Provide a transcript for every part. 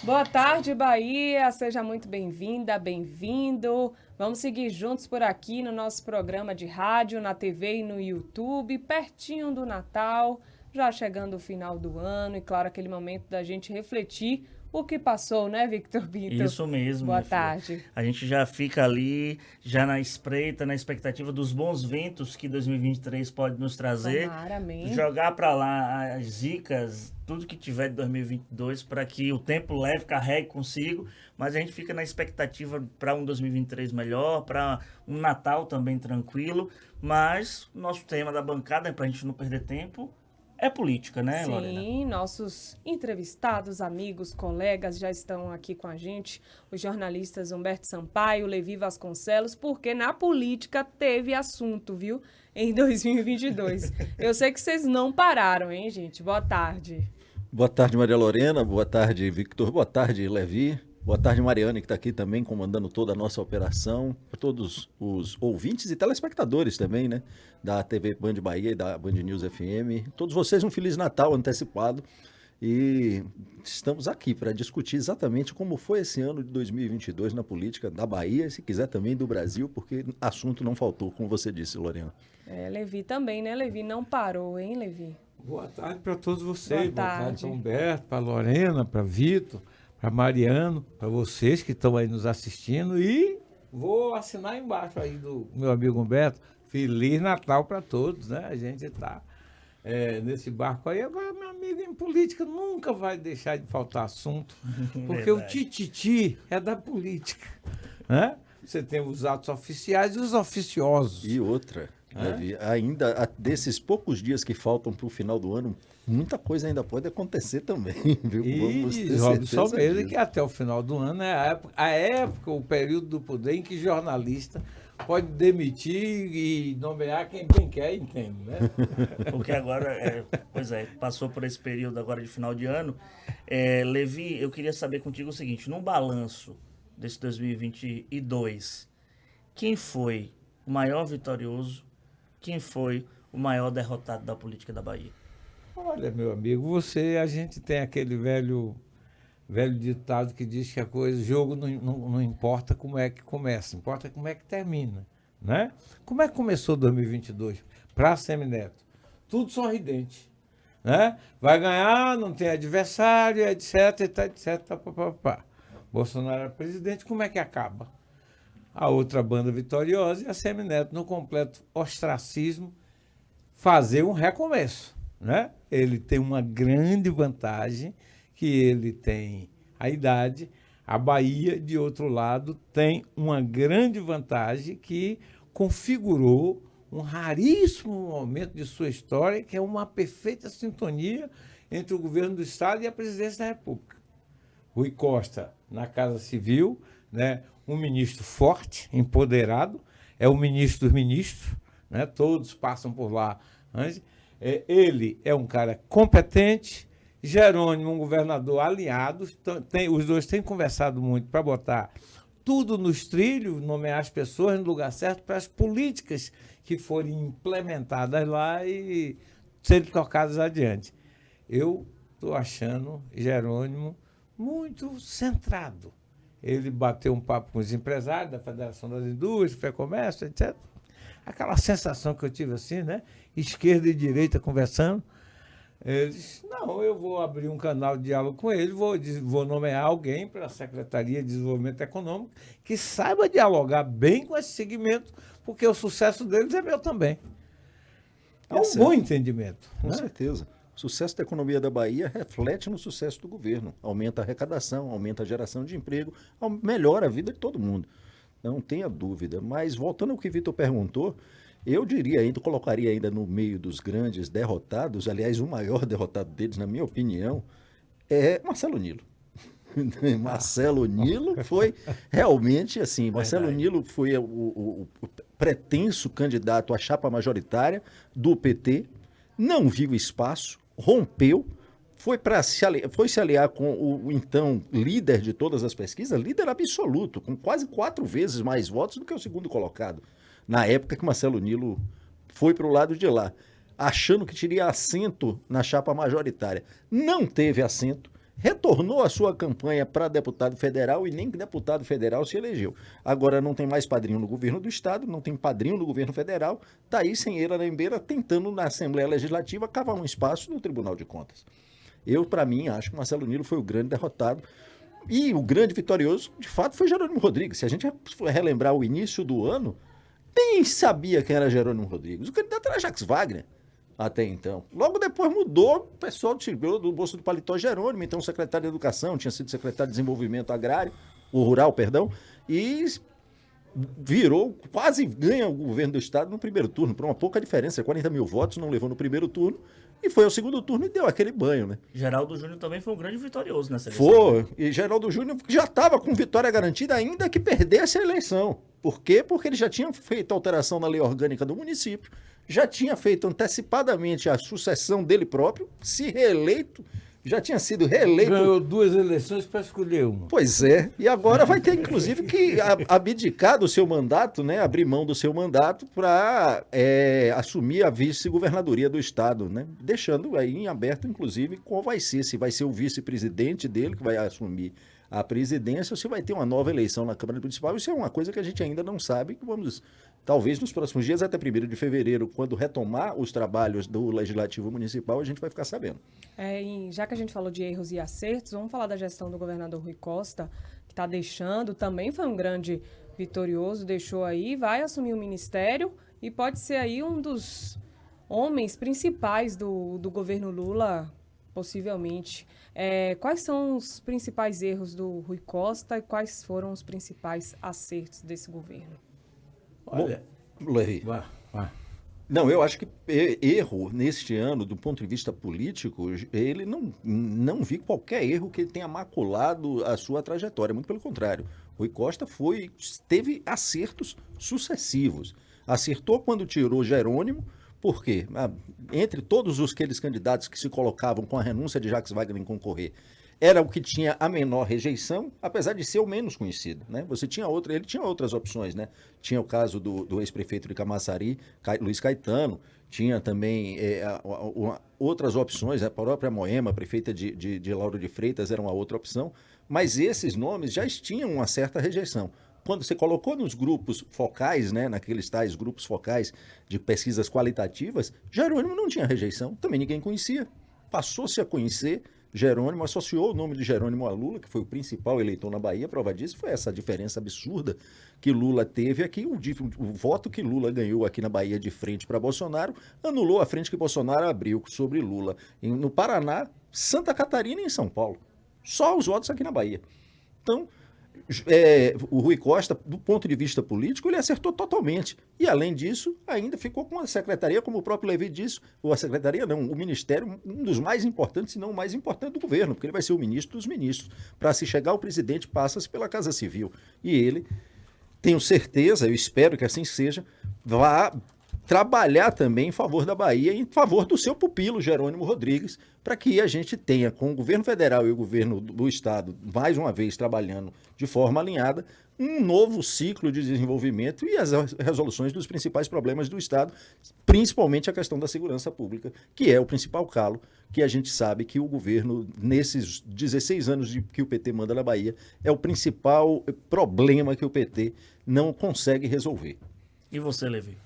Boa tarde, Bahia. Seja muito bem-vinda, bem-vindo. Vamos seguir juntos por aqui no nosso programa de rádio, na TV e no YouTube, pertinho do Natal, já chegando o final do ano e, claro, aquele momento da gente refletir o que passou, né, Victor Pinto? Isso mesmo, Boa minha filha. tarde. A gente já fica ali, já na espreita, na expectativa dos bons ventos que 2023 pode nos trazer, Tomara, amém. jogar para lá as zicas, tudo que tiver de 2022, para que o tempo leve, carregue consigo, mas a gente fica na expectativa para um 2023 melhor, para um Natal também tranquilo, mas nosso tema da bancada, para a gente não perder tempo, é política, né, Lorena? Sim, nossos entrevistados, amigos, colegas já estão aqui com a gente, os jornalistas Humberto Sampaio, Levi Vasconcelos, porque na política teve assunto, viu, em 2022. Eu sei que vocês não pararam, hein, gente? Boa tarde. Boa tarde, Maria Lorena. Boa tarde, Victor. Boa tarde, Levi. Boa tarde, Mariane, que está aqui também comandando toda a nossa operação. Para todos os ouvintes e telespectadores também, né? Da TV Band Bahia e da Band News FM. Todos vocês um Feliz Natal antecipado. E estamos aqui para discutir exatamente como foi esse ano de 2022 na política da Bahia, e se quiser também do Brasil, porque assunto não faltou, como você disse, Lorena. Levi também, né, Levi? Não parou, hein, Levi? Boa tarde para todos vocês. Boa Boa tarde tarde. para Humberto, para Lorena, para Vitor, para Mariano, para vocês que estão aí nos assistindo. E vou assinar embaixo aí do meu amigo Humberto. Feliz Natal para todos, né? A gente está nesse barco aí. Agora, meu amigo, em política nunca vai deixar de faltar assunto, porque o Verdade. tititi é da política, né? Você tem os atos oficiais e os oficiosos. E outra, Levi, ainda desses poucos dias que faltam para o final do ano, muita coisa ainda pode acontecer também, viu? E diz Robson Almeida que até o final do ano é a época, o período do poder em que jornalista pode demitir e nomear quem bem quer, entende, né? Porque agora, pois é, passou por esse período agora de final de ano. Levi, eu queria saber contigo o seguinte, num balanço desse 2022, quem foi o maior vitorioso, quem foi o maior derrotado da política da Bahia? Olha, meu amigo, a gente tem aquele velho ditado que diz que jogo não importa como é que começa, importa como é que termina, né? Como é que começou 2022 para Semineto? Tudo sorridente, né? Vai ganhar, não tem adversário, etc, etc, pá. Bolsonaro é presidente, como é que acaba? A outra banda vitoriosa e a Semineto, no completo ostracismo, fazer um recomeço, né? Ele tem uma grande vantagem, que ele tem a idade. A Bahia, de outro lado, tem uma grande vantagem que configurou um raríssimo momento de sua história, que é uma perfeita sintonia entre o governo do Estado e a presidência da República. Rui Costa, na Casa Civil, né, um ministro forte, empoderado, é o ministro dos ministros, né, todos passam por lá antes. Ele é um cara competente. Jerônimo, um governador aliado, os dois têm conversado muito para botar tudo nos trilhos, nomear as pessoas no lugar certo para as políticas que forem implementadas lá e serem tocadas adiante. Eu estou achando Jerônimo muito centrado. Ele bateu um papo com os empresários da Federação das Indústrias, FEComércio, etc. Aquela sensação que eu tive assim, né? Esquerda e direita conversando. Ele disse, não, eu vou abrir um canal de diálogo com ele, vou nomear alguém para a Secretaria de Desenvolvimento Econômico que saiba dialogar bem com esse segmento, porque o sucesso deles é meu também. É um bom entendimento. Com Né? certeza. O sucesso da economia da Bahia reflete no sucesso do governo. Aumenta a arrecadação, aumenta a geração de emprego, melhora a vida de todo mundo. Não tenha dúvida. Mas voltando ao que o Vitor perguntou, eu diria ainda, colocaria ainda no meio dos grandes derrotados, aliás, o maior derrotado deles, na minha opinião, é Marcelo Nilo. Marcelo Nilo foi realmente assim, Marcelo Nilo foi o pretenso candidato à chapa majoritária do PT, não viu espaço, rompeu, foi se aliar com o então líder de todas as pesquisas, líder absoluto, com quase 4 vezes mais votos do que o segundo colocado, na época que Marcelo Nilo foi para o lado de lá, achando que teria assento na chapa majoritária. Não teve assento, retornou a sua campanha para deputado federal e nem deputado federal se elegeu. Agora não tem mais padrinho no governo do estado, não tem padrinho no governo federal, está aí sem eira nem beira, tentando na Assembleia Legislativa cavar um espaço no Tribunal de Contas. Eu, para mim, acho que Marcelo Nilo foi o grande derrotado. E o grande vitorioso, de fato, foi Jerônimo Rodrigues. Se a gente for relembrar o início do ano, quem sabia quem era Jerônimo Rodrigues? O candidato era Jacques Wagner, até então. Logo depois mudou, o pessoal tirou do bolso do paletó Jerônimo, então secretário de Educação, tinha sido secretário de Desenvolvimento Agrário, ou Rural, perdão, e virou, quase ganha o governo do estado no primeiro turno, por uma pouca diferença, 40 mil votos, não levou no primeiro turno, e foi ao segundo turno e deu aquele banho, né? Geraldo Júnior também foi um grande vitorioso nessa eleição. Foi, e Geraldo Júnior já estava com vitória garantida, ainda que perdesse a eleição. Por quê? Porque ele já tinha feito alteração na lei orgânica do município, já tinha feito antecipadamente a sucessão dele próprio, se reeleito, já tinha sido reeleito. Ganhou 2 eleições para escolher uma. Pois é, e agora vai ter inclusive que abdicar do seu mandato, né, abrir mão do seu mandato para assumir a vice-governadoria do estado, né, deixando aí em aberto inclusive qual vai ser, se vai ser o vice-presidente dele que vai assumir a presidência ou se vai ter uma nova eleição na Câmara Municipal. Isso é uma coisa que a gente ainda não sabe, que vamos, talvez nos próximos dias, até 1º de fevereiro, quando retomar os trabalhos do Legislativo Municipal, a gente vai ficar sabendo. E já que a gente falou de erros e acertos, vamos falar da gestão do governador Rui Costa, que está deixando, também foi um grande vitorioso, deixou aí, vai assumir o ministério e pode ser aí um dos homens principais do governo Lula, possivelmente. Quais são os principais erros do Rui Costa e quais foram os principais acertos desse governo? Olha, Levi. vá. Não, eu acho que erro neste ano, do ponto de vista político, ele não vi qualquer erro que tenha maculado a sua trajetória, muito pelo contrário. Rui Costa teve acertos sucessivos. Acertou quando tirou Jerônimo, por quê? Entre todos aqueles candidatos que se colocavam com a renúncia de Jacques Wagner em concorrer, era o que tinha a menor rejeição, apesar de ser o menos conhecido, né? Ele tinha outras opções, né? Tinha o caso do ex-prefeito de Camaçari, Luiz Caetano, tinha também outras opções, a própria Moema, prefeita de Lauro de Freitas, era uma outra opção, mas esses nomes já tinham uma certa rejeição. Quando você colocou nos grupos focais, né, naqueles tais grupos focais de pesquisas qualitativas, Jerônimo não tinha rejeição, também ninguém conhecia. Passou-se a conhecer Jerônimo, associou o nome de Jerônimo a Lula, que foi o principal eleitor na Bahia. Prova disso foi essa diferença absurda que Lula teve aqui. O voto que Lula ganhou aqui na Bahia de frente para Bolsonaro anulou a frente que Bolsonaro abriu sobre Lula no Paraná, Santa Catarina e em São Paulo. Só os votos aqui na Bahia. Então, o Rui Costa, do ponto de vista político, ele acertou totalmente. E, além disso, ainda ficou com a secretaria, como o próprio Levi disse, ou a secretaria não, o ministério, um dos mais importantes, se não o mais importante do governo, porque ele vai ser o ministro dos ministros. Para se chegar ao presidente, passa-se pela Casa Civil. E ele, tenho certeza, eu espero que assim seja, vai trabalhar também em favor da Bahia, em favor do seu pupilo, Jerônimo Rodrigues, para que a gente tenha, com o governo federal e o governo do estado, mais uma vez trabalhando de forma alinhada, um novo ciclo de desenvolvimento e as resoluções dos principais problemas do estado, principalmente a questão da segurança pública, que é o principal calo, que a gente sabe que o governo, nesses 16 anos que o PT manda na Bahia, é o principal problema que o PT não consegue resolver. E você, Levi?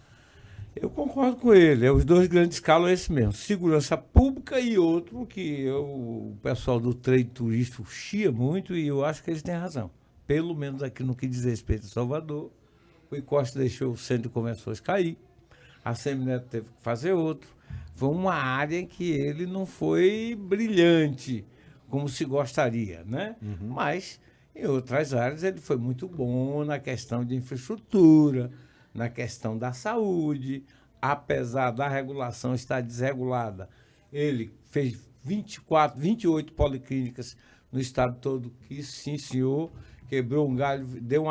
Eu concordo com ele. Os 2 grandes calos é esse mesmo. Segurança pública e outro que o pessoal do trade turístico chia muito e eu acho que eles têm razão. Pelo menos aqui no que diz respeito a Salvador, o Rui Costa deixou o centro de convenções cair, a Semineto teve que fazer outro. Foi uma área em que ele não foi brilhante, como se gostaria, né? Uhum. Mas em outras áreas ele foi muito bom na questão de infraestrutura, na questão da saúde, apesar da regulação estar desregulada, ele fez 28 policlínicas no estado todo, que sim, senhor, quebrou um galho, deu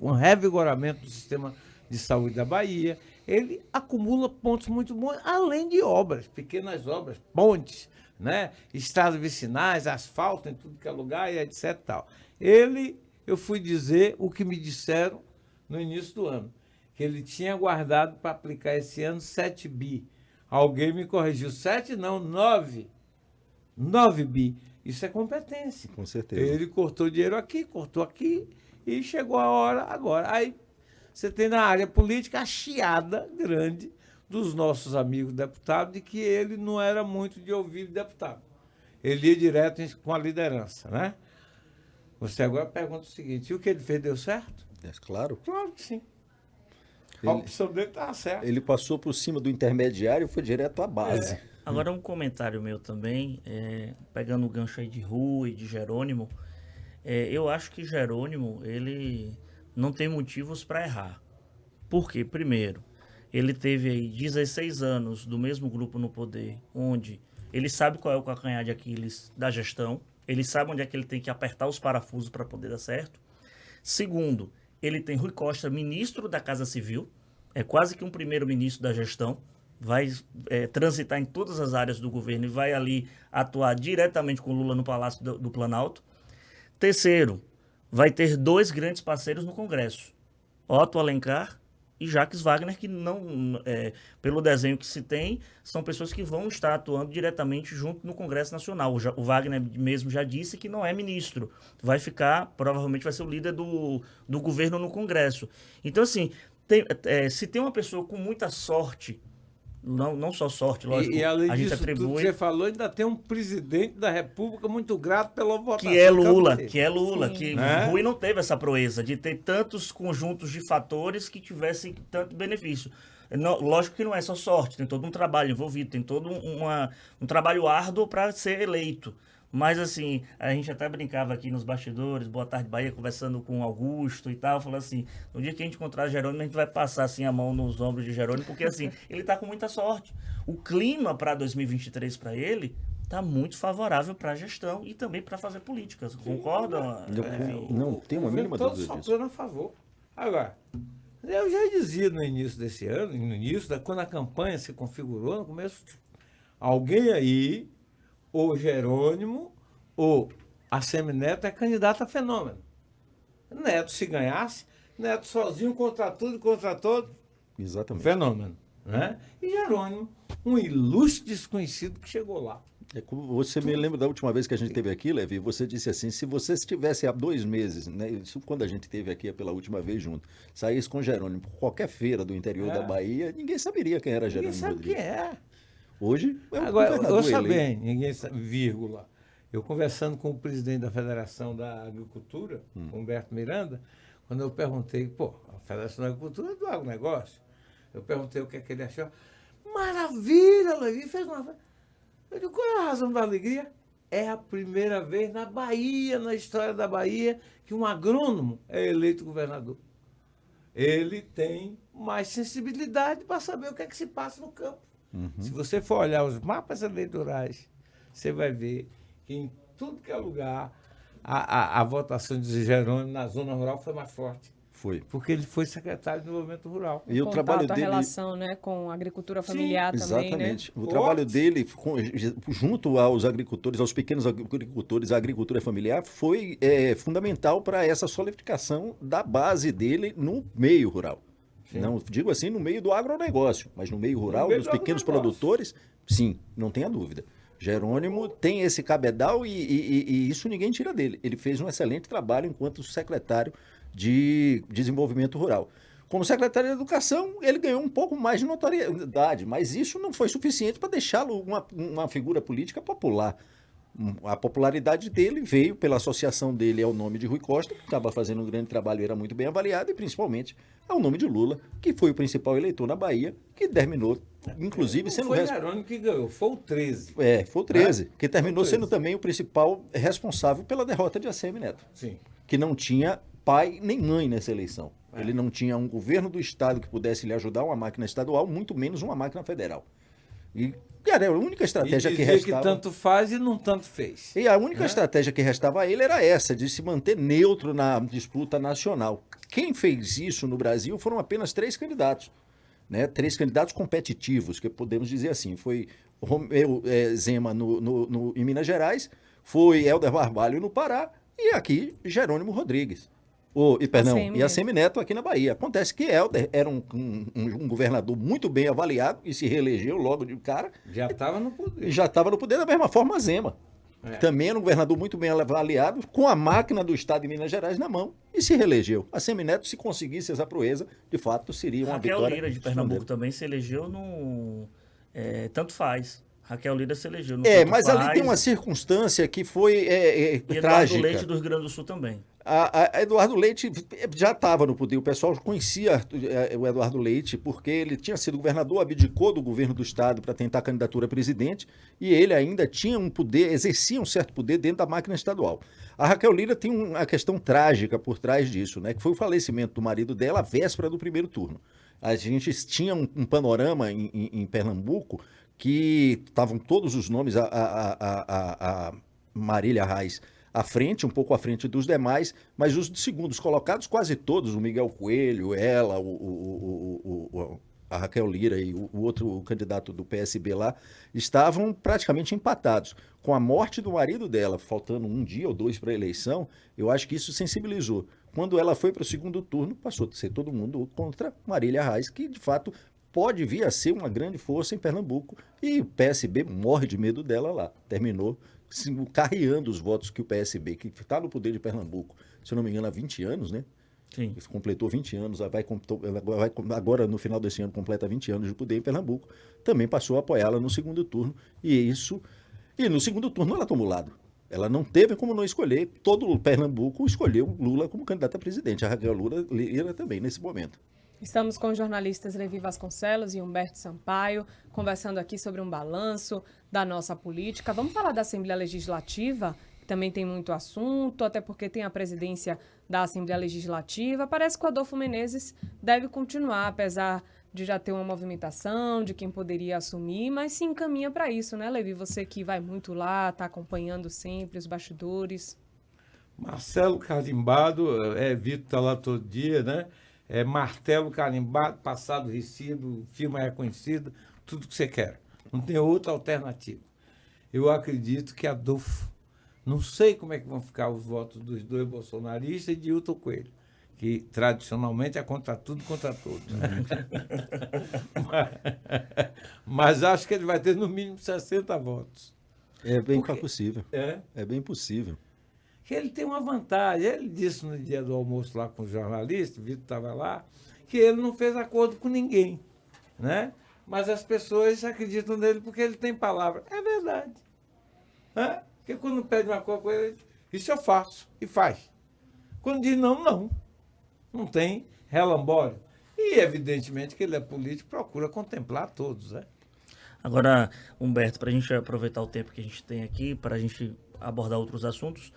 um revigoramento do sistema de saúde da Bahia. Ele acumula pontos muito bons, além de obras, pequenas obras, pontes, né? Estradas vicinais, asfalto em tudo que é lugar e etc. Tal. Eu fui dizer o que me disseram no início do ano, que ele tinha guardado para aplicar esse ano 7 bi. Alguém me corrigiu, 7 não, 9. 9 bi. Isso é competência. Com certeza. Ele cortou dinheiro aqui, cortou aqui e chegou a hora agora. Aí você tem na área política a chiada grande dos nossos amigos deputados de que ele não era muito de ouvir deputado. Ele ia direto com a liderança, né? Você agora pergunta o seguinte, e o que ele fez deu certo? É claro. Claro que sim. A opção dele estava certa. Ele passou por cima do intermediário e foi direto à base. Agora um comentário meu também, pegando o gancho aí de Rui e de Jerônimo, eu acho que Jerônimo, ele não tem motivos para errar. Por quê? Primeiro, ele teve aí 16 anos do mesmo grupo no poder, onde ele sabe qual é o calcanhar de Aquiles da gestão, ele sabe onde é que ele tem que apertar os parafusos para poder dar certo. Segundo, ele tem Rui Costa, ministro da Casa Civil, é quase que um primeiro-ministro da gestão, vai transitar em todas as áreas do governo e vai ali atuar diretamente com Lula no Palácio do Planalto. Terceiro, vai ter 2 grandes parceiros no Congresso, Otto Alencar e Jacques Wagner, que não, pelo desenho que se tem, são pessoas que vão estar atuando diretamente junto no Congresso Nacional. O Wagner mesmo já disse que não é ministro, vai ficar, provavelmente vai ser o líder do governo no Congresso. Então, assim, se tem uma pessoa com muita sorte, não só sorte, lógico, E além a gente disso tudo atribui... que você falou, ainda tem um presidente da República muito grato pela votação. Que é Lula, Sim. que Né? Rui não teve essa proeza de ter tantos conjuntos de fatores que tivessem tanto benefício. Não, lógico que não é só sorte, tem todo um trabalho envolvido, tem todo um trabalho árduo para ser eleito. Mas, assim, a gente até brincava aqui nos bastidores, Boa Tarde Bahia, conversando com o Augusto e tal, falando assim, no dia que a gente encontrar Jerônimo, a gente vai passar, assim, a mão nos ombros de Jerônimo, porque, assim, ele tá com muita sorte. O clima para 2023 para ele tá muito favorável para a gestão e também para fazer políticas. Concordam? Não tem uma mínima todos dúvida disso. soprando a favor. Agora, eu já dizia no início desse ano, quando a campanha se configurou, no começo, alguém aí, ou Jerônimo, ou a Semineto é candidato a fenômeno. Neto, se ganhasse, Neto sozinho contra tudo e contra todos, Exatamente. fenômeno. Né? E Jerônimo, um ilustre desconhecido que chegou lá. Você me lembra da última vez que a gente esteve aqui, Levi? Você disse assim, se você estivesse há 2 meses, né, isso quando a gente esteve aqui pela última vez junto, saísse com Jerônimo por qualquer feira do interior da Bahia, ninguém saberia quem era Ninguém Jerônimo sabe Rodrigues. quem é. Hoje é um Agora, governador ouça eleito. bem, ninguém sabe, vírgula. Eu conversando com o presidente da Federação da Agricultura, Humberto Miranda, quando eu perguntei, a Federação da Agricultura é do agronegócio. Eu perguntei o que é que ele achou. Maravilha, Levi, fez uma... Eu digo, qual é a razão da alegria? É a primeira vez na Bahia, na história da Bahia, que um agrônomo é eleito governador. Ele tem mais sensibilidade para saber o que é que se passa no campo. Se você for olhar os mapas eleitorais, você vai ver que em tudo que é lugar, a votação de Jerônimo na zona rural foi mais forte. Foi. Porque ele foi secretário de desenvolvimento rural. E o Contato, trabalho a dele... relação, né, com a agricultura familiar também, né? Exatamente. O trabalho dele, junto aos agricultores, aos pequenos agricultores, a agricultura familiar, foi fundamental para essa solidificação da base dele no meio rural. Sim. Não digo assim no meio do agronegócio, mas no meio rural, meio dos do pequenos agronegócio. produtores, sim, não tenha dúvida. Jerônimo tem esse cabedal e isso ninguém tira dele. Ele fez um excelente trabalho enquanto secretário de Desenvolvimento Rural. Como secretário de Educação, ele ganhou um pouco mais de notoriedade, mas isso não foi suficiente para deixá-lo uma figura política popular. A popularidade dele veio pela associação dele ao nome de Rui Costa, que estava fazendo um grande trabalho e era muito bem avaliado, e principalmente ao nome de Lula, que foi o principal eleitor na Bahia, que terminou, inclusive, sendo... Não foi Jerônimo que ganhou, foi o 13. Foi o 13, que terminou Foi o 13. sendo também o principal responsável pela derrota de ACM Neto, Sim. que não tinha pai nem mãe nessa eleição. Ele não tinha um governo do estado que pudesse lhe ajudar, uma máquina estadual, muito menos uma máquina federal. E, cara, a única estratégia que restava... que tanto faz e não tanto fez. E a única estratégia que restava a ele era essa, de se manter neutro na disputa nacional. Quem fez isso no Brasil foram apenas 3 candidatos, né? 3 candidatos competitivos, que podemos dizer assim. Foi Romeu Zema em Minas Gerais, foi Helder Barbalho no Pará e aqui Jerônimo Rodrigues. E a Semineto aqui na Bahia. Acontece que Helder era um governador muito bem avaliado e se reelegeu logo de cara. Já estava no poder. E já estava no poder da mesma forma a Zema. Também era um governador muito bem avaliado, com a máquina do Estado de Minas Gerais na mão, e se reelegeu. A Semineto, se conseguisse essa proeza, de fato seria uma vitória. Raquel Lira de Pernambuco também se elegeu no... tanto faz. Raquel Lira se elegeu no mas ali tem uma circunstância que foi e trágica. Eduardo Leite do Rio Grande do Sul também. A Eduardo Leite já estava no poder, o pessoal conhecia o Eduardo Leite porque ele tinha sido governador, abdicou do governo do estado para tentar a candidatura a presidente e ele ainda tinha um poder, exercia um certo poder dentro da máquina estadual. A Raquel Lira tem uma questão trágica por trás disso, né, que foi o falecimento do marido dela à véspera do primeiro turno. A gente tinha um panorama em Pernambuco que estavam todos os nomes, a Marília Reis à frente, um pouco à frente dos demais, mas os segundos colocados, quase todos, o Miguel Coelho, ela, a Raquel Lira e o outro candidato do PSB lá, estavam praticamente empatados. Com a morte do marido dela, faltando um dia ou dois para a eleição, eu acho que isso sensibilizou. Quando ela foi para o segundo turno, passou a ser todo mundo contra Marília Reis, que de fato pode vir a ser uma grande força em Pernambuco, e o PSB morre de medo dela lá. Terminou carreando os votos que o PSB, que está no poder de Pernambuco, se eu não me engano, há 20 anos, né? Sim. Completou 20 anos, agora no final desse ano completa 20 anos de poder em Pernambuco, também passou a apoiá-la no segundo turno, e no segundo turno ela tomou lado. Ela não teve como não escolher, todo o Pernambuco escolheu Lula como candidato a presidente, a Raquel Lira também nesse momento. Estamos com os jornalistas Levi Vasconcelos e Humberto Sampaio, conversando aqui sobre um balanço da nossa política. Vamos falar da Assembleia Legislativa, que também tem muito assunto, até porque tem a presidência da Assembleia Legislativa. Parece que o Adolfo Menezes deve continuar, apesar de já ter uma movimentação de quem poderia assumir, mas se encaminha para isso, né, Levi? Você que vai muito lá, está acompanhando sempre os bastidores. Marcelo carimbado, Vitor está lá todo dia, né? Martelo carimbado, passado recibo, firma reconhecida, tudo que você quer. Não tem outra alternativa. Eu acredito que Adolfo, não sei como é que vão ficar os votos dos dois bolsonaristas e de Hilton Coelho, que tradicionalmente é contra tudo, contra todos. mas acho que ele vai ter no mínimo 60 votos. É bem possível. É bem possível. Que ele tem uma vantagem. Ele disse no dia do almoço lá com os jornalistas, o Vitor estava lá, que ele não fez acordo com ninguém, né? Mas as pessoas acreditam nele porque ele tem palavra. É verdade. Porque quando pede uma coisa com ele, isso eu faço, e faz. Quando diz não, não. Não tem relambório. E, evidentemente, que ele é político, procura contemplar todos, né? Agora, Humberto, para a gente aproveitar o tempo que a gente tem aqui, para a gente abordar outros assuntos,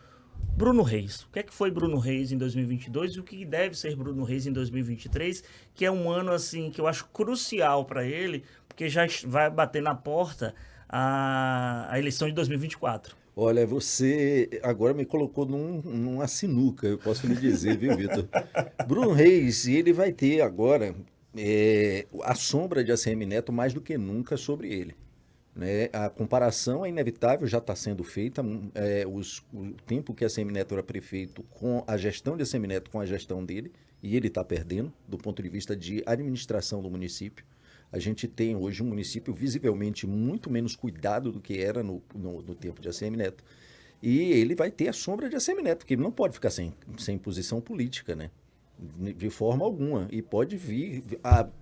Bruno Reis. O que é que foi Bruno Reis em 2022 e o que deve ser Bruno Reis em 2023, que é um ano assim que eu acho crucial para ele, porque já vai bater na porta a eleição de 2024. Olha, você agora me colocou numa sinuca, eu posso lhe dizer, viu, Vitor? Bruno Reis, ele vai ter agora a sombra de ACM Neto mais do que nunca sobre ele. Né? A comparação é inevitável, já está sendo feita. O tempo que a ACM Neto era prefeito, com a gestão de ACM Neto, com a gestão dele, e ele está perdendo do ponto de vista de administração do município. A gente tem hoje um município visivelmente muito menos cuidado do que era no tempo de ACM Neto. E ele vai ter a sombra de ACM Neto, porque ele não pode ficar sem posição política, né? De forma alguma, e pode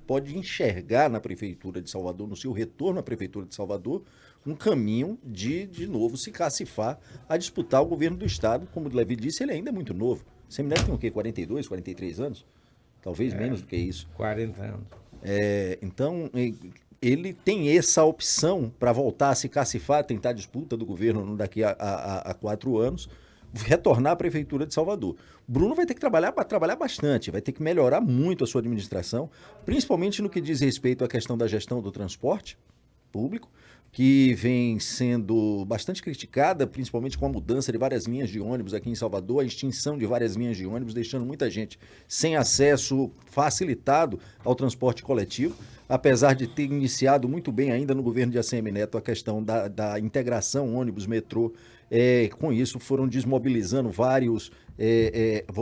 pode enxergar na Prefeitura de Salvador, no seu retorno à Prefeitura de Salvador, um caminho de novo se cacifar a disputar o governo do Estado. Como o Levi disse, ele ainda é muito novo. O Semineto tem o quê? 42, 43 anos? Talvez menos do que isso. 40 anos. Então, ele tem essa opção para voltar a se cacifar, tentar a disputa do governo daqui a 4 anos, retornar à Prefeitura de Salvador. Bruno vai ter que trabalhar bastante, vai ter que melhorar muito a sua administração, principalmente no que diz respeito à questão da gestão do transporte público, que vem sendo bastante criticada, principalmente com a mudança de várias linhas de ônibus aqui em Salvador, a extinção de várias linhas de ônibus, deixando muita gente sem acesso facilitado ao transporte coletivo, apesar de ter iniciado muito bem ainda no governo de ACM Neto a questão da integração ônibus-metrô. Com isso foram desmobilizando vários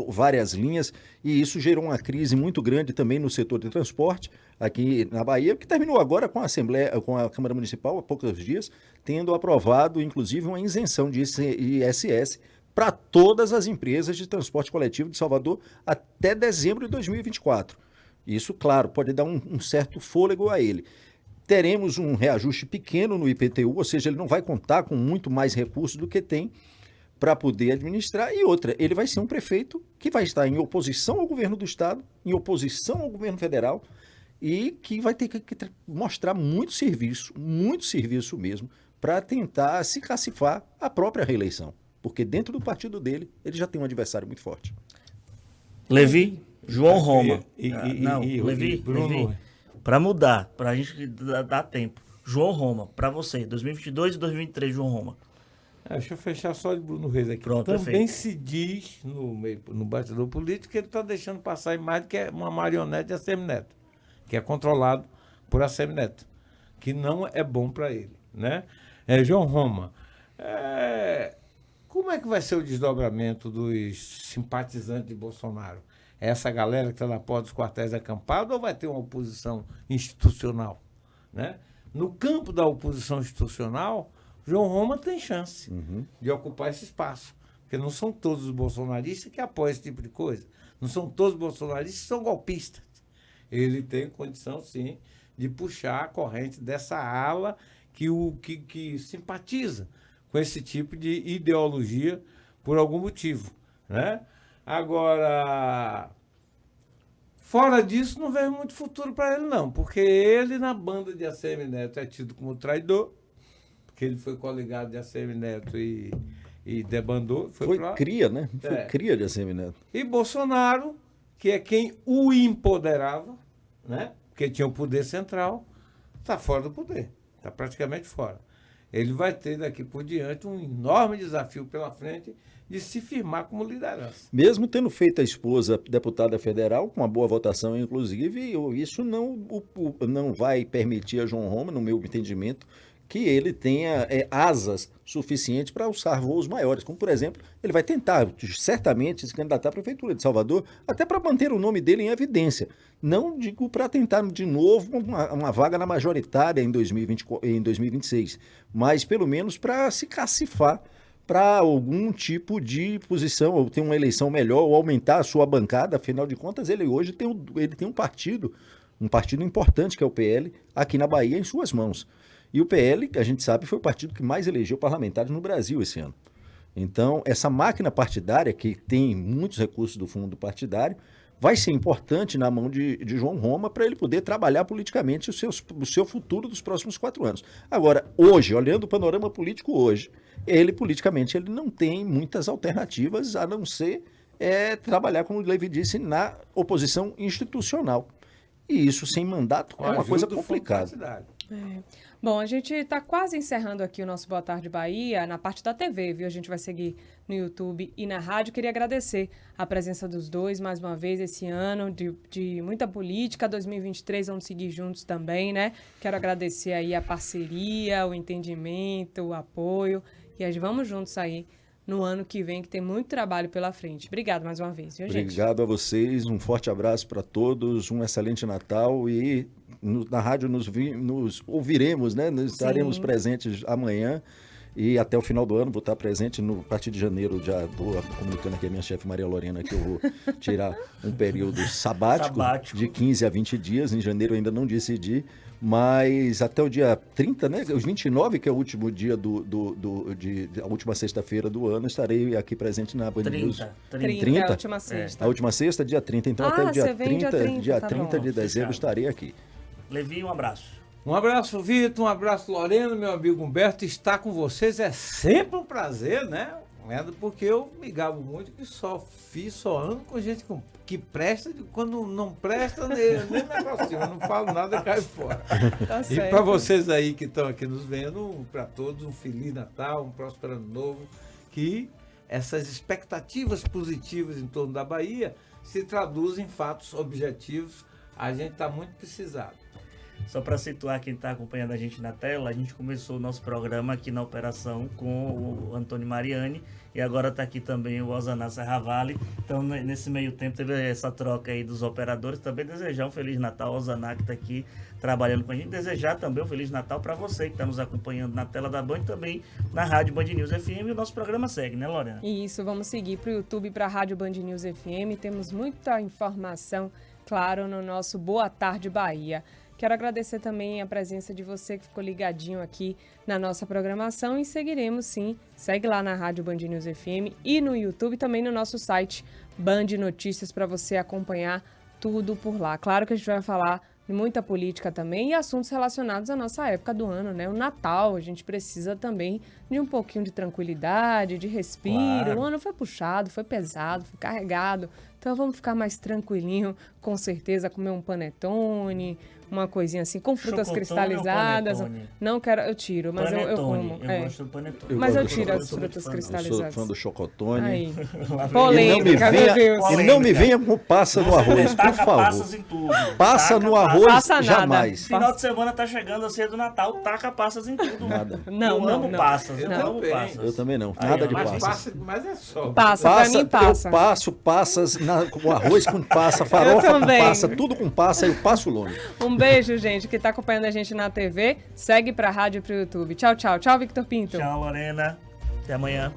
várias linhas, e isso gerou uma crise muito grande também no setor de transporte aqui na Bahia, que terminou agora com a Assembleia, com a Câmara Municipal, há poucos dias, tendo aprovado, inclusive, uma isenção de ISS para todas as empresas de transporte coletivo de Salvador até dezembro de 2024. Isso, claro, pode dar um certo fôlego a ele. Teremos um reajuste pequeno no IPTU, ou seja, ele não vai contar com muito mais recursos do que tem para poder administrar. E outra, ele vai ser um prefeito que vai estar em oposição ao governo do Estado, em oposição ao governo federal, e que vai ter que mostrar muito serviço mesmo, para tentar se cacifar a própria reeleição. Porque dentro do partido dele, ele já tem um adversário muito forte. Levi, João Roma. Levi, Bruno. Para mudar, para a gente dar tempo. João Roma, para você, 2022 e 2023, João Roma. Deixa eu fechar só de Bruno Reis aqui. Pronto, também perfeito. se diz no bastidor político que ele está deixando passar a imagem que é uma marionete de ACM Neto, que é controlado por ACM Neto, que não é bom para ele, né? João Roma, como é que vai ser o desdobramento dos simpatizantes de Bolsonaro? É essa galera que está na porta dos quartéis acampados ou vai ter uma oposição institucional, né? No campo da oposição institucional, João Roma tem chance de ocupar esse espaço, porque não são todos os bolsonaristas que apoiam esse tipo de coisa, não são todos os bolsonaristas que são golpistas. Ele tem condição, sim, de puxar a corrente dessa ala que simpatiza com esse tipo de ideologia por algum motivo, né? Agora, fora disso, não vejo muito futuro para ele, não, porque ele, na banda de ACM Neto, é tido como traidor, porque ele foi coligado de ACM Neto e debandou. Foi cria, né? Foi cria de ACM Neto. E Bolsonaro, que é quem o empoderava, né? Porque tinha o poder central, está fora do poder, está praticamente fora. Ele vai ter daqui por diante um enorme desafio pela frente de se firmar como liderança. Mesmo tendo feito a esposa deputada federal, com uma boa votação, inclusive, isso não vai permitir a João Roma, no meu entendimento, que ele tenha asas suficientes para alçar voos maiores. Como, por exemplo, ele vai tentar, certamente, se candidatar à Prefeitura de Salvador, até para manter o nome dele em evidência. Não digo para tentar de novo uma vaga na majoritária em 2026, mas pelo menos para se cacifar para algum tipo de posição, ou ter uma eleição melhor, ou aumentar a sua bancada. Afinal de contas, ele hoje tem um partido importante, que é o PL, aqui na Bahia, em suas mãos. E o PL, a gente sabe, foi o partido que mais elegeu parlamentares no Brasil esse ano. Então, essa máquina partidária, que tem muitos recursos do fundo partidário, vai ser importante na mão de João Roma para ele poder trabalhar politicamente o seu futuro dos próximos 4 anos. Agora, hoje, olhando o panorama político hoje, politicamente, ele não tem muitas alternativas a não ser trabalhar, como o Levi disse, na oposição institucional. E isso sem mandato é uma coisa complicada. Bom, a gente está quase encerrando aqui o nosso Boa Tarde Bahia na parte da TV, viu? A gente vai seguir no YouTube e na rádio. Queria agradecer a presença dos dois mais uma vez esse ano de muita política. 2023 vamos seguir juntos também, né? Quero agradecer aí a parceria, o entendimento, o apoio. E vamos juntos aí no ano que vem, que tem muito trabalho pela frente. Obrigado mais uma vez, viu, gente? Obrigado a vocês, um forte abraço para todos, um excelente Natal e na rádio nos ouviremos, né? Nós estaremos presentes amanhã e até o final do ano vou estar presente a partir de janeiro. Já estou comunicando aqui a minha chefe Maria Lorena que eu vou tirar um período sabático de 15 a 20 dias. Em janeiro eu ainda não decidi, mas até o dia 30, né? Os 29, que é o último dia a última sexta-feira do ano, estarei aqui presente na Band News. 30, a última sexta. A última sexta, dia 30. Então até o dia 30, tá 30 de dezembro estarei aqui. Levi, um abraço. Um abraço, Vitor, um abraço, Lorena, meu amigo Humberto. Estar com vocês é sempre um prazer, né? Porque eu me gabo muito que só ando com gente que presta, quando não presta, nem me aproxima, não falo nada e cai fora. Tá e certo. para vocês aí que estão aqui nos vendo, para todos, um Feliz Natal, um próspero Ano Novo, que essas expectativas positivas em torno da Bahia se traduzem em fatos objetivos. A gente está muito precisado. Só para situar quem está acompanhando a gente na tela, a gente começou o nosso programa aqui na operação com o Antônio Mariani e agora está aqui também o Osaná Serravalli. Então, nesse meio tempo, teve essa troca aí dos operadores. Também desejar um Feliz Natal ao Osaná, que está aqui trabalhando com a gente. Desejar também um Feliz Natal para você que está nos acompanhando na tela da Band e também na Rádio Band News FM. E o nosso programa segue, né, Lorena? Isso, vamos seguir para o YouTube, para a Rádio Band News FM. Temos muita informação, claro, no nosso Boa Tarde Bahia. Quero agradecer também a presença de você que ficou ligadinho aqui na nossa programação e seguiremos sim. Segue lá na Rádio Band News FM e no YouTube, também no nosso site Band Notícias, para você acompanhar tudo por lá. Claro que a gente vai falar de muita política também e assuntos relacionados à nossa época do ano, né? O Natal, a gente precisa também de um pouquinho de tranquilidade, de respiro. Claro. O ano foi puxado, foi pesado, foi carregado. Então vamos ficar mais tranquilinho, com certeza, comer um panetone, uma coisinha assim, com frutas Chocotone cristalizadas. ou panetone? Não quero, eu tiro, mas eu como. Eu gosto do panetone. Mas eu gosto do tiro as chocotone, frutas Eu sou cristalizadas. fã do chocotone. Aí. Lá vem- Polêmica, meu Deus. E não me venha com passa no arroz, por Taca favor. passas em tudo. Passa Taca no passas. arroz, Passa nada. jamais. Final de semana tá chegando a ceia do Natal, taca passas em tudo. Nada. Não, eu não, amo não. passas, eu Não. amo Também. passas. Eu também não. Aí, Nada ó, de mas passas. Mas é só. Passa, pra mim passa. Eu passo passas, com arroz com passa, farofa com também. passa, tudo com passa, eu passo longe. Um beijo, gente, que tá acompanhando a gente na TV. Segue pra rádio e pro YouTube. Tchau, tchau. Tchau, Victor Pinto. Tchau, Lorena. Até amanhã.